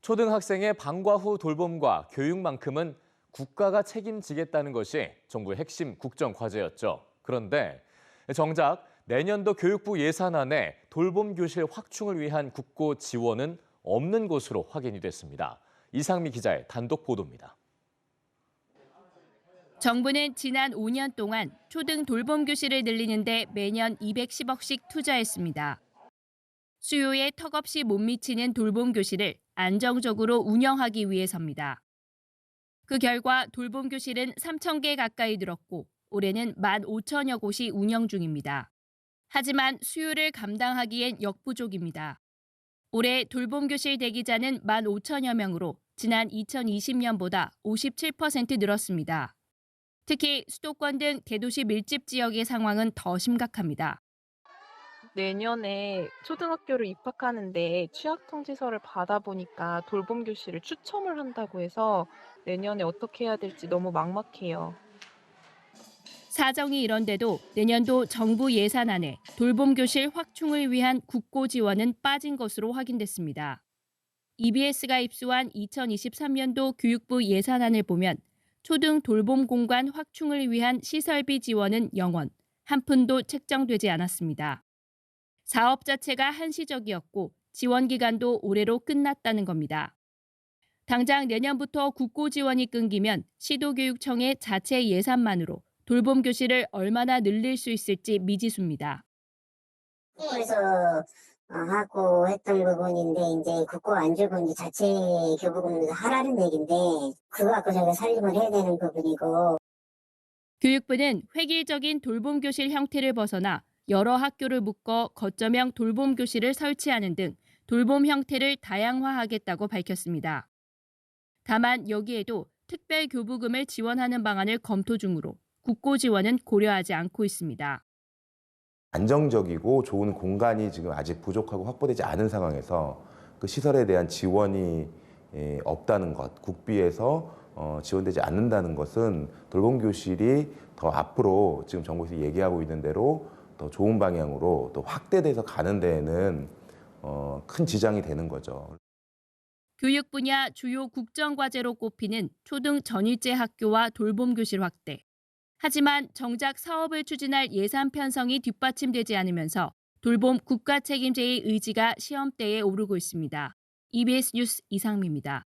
초등학생의 방과 후 돌봄과 교육만큼은 국가가 책임지겠다는 것이 정부의 핵심 국정 과제였죠. 그런데 정작 내년도 교육부 예산안에 돌봄 교실 확충을 위한 국고 지원은 없는 것으로 확인이 됐습니다. 이상미 기자의 단독 보도입니다. 정부는 지난 5년 동안 초등 돌봄 교실을 늘리는 데 매년 210억씩 투자했습니다. 수요에 턱없이 못 미치는 돌봄 교실을 안정적으로 운영하기 위해서입니다. 그 결과 돌봄 교실은 3,000개 가까이 늘었고 올해는 15,000여 곳이 운영 중입니다. 하지만 수요를 감당하기엔 역부족입니다. 올해 돌봄 교실 대기자는 15,000여 명으로 지난 2020년보다 57% 늘었습니다. 특히 수도권 등 대도시 밀집 지역의 상황은 더 심각합니다. 내년에 초등학교를 입학하는데 취약 통지서를 받아보니까 돌봄 교실을 추첨을 한다고 해서 내년에 어떻게 해야 될지 너무 막막해요. 사정이 이런데도 내년도 정부 예산안에 돌봄 교실 확충을 위한 국고 지원은 빠진 것으로 확인됐습니다. EBS가 입수한 2023년도 교육부 예산안을 보면 초등 돌봄 공간 확충을 위한 시설비 지원은 0원, 한 푼도 책정되지 않았습니다. 사업 자체가 한시적이었고 지원 기간도 올해로 끝났다는 겁니다. 당장 내년부터 국고 지원이 끊기면 시도교육청의 자체 예산만으로 돌봄 교실을 얼마나 늘릴 수 있을지 미지수입니다. 그래서 하고 했던 부분인데 이제 국고 안 주고 이제 자체 교부금도 하라는 얘긴데 그거 갖고 저희가 살림을 해야 되는 부분이고. 교육부는 획일적인 돌봄 교실 형태를 벗어나 여러 학교를 묶어 거점형 돌봄 교실을 설치하는 등 돌봄 형태를 다양화하겠다고 밝혔습니다. 다만 여기에도 특별 교부금을 지원하는 방안을 검토 중으로 국고 지원은 고려하지 않고 있습니다. 안정적이고 좋은 공간이 지금 아직 부족하고 확보되지 않은 상황에서 그 시설에 대한 지원이 없다는 것, 국비에서 지원되지 않는다는 것은 돌봄 교실이 더 앞으로 지금 정부에서 얘기하고 있는 대로 더 좋은 방향으로 또 확대돼서 가는 데에는 큰 지장이 되는 거죠. 교육 분야 주요 국정 과제로 꼽히는 초등 전일제 학교와 돌봄 교실 확대. 하지만 정작 사업을 추진할 예산 편성이 뒷받침되지 않으면서 돌봄 국가 책임제의 의지가 시험대에 오르고 있습니다. EBS 뉴스 이상미입니다.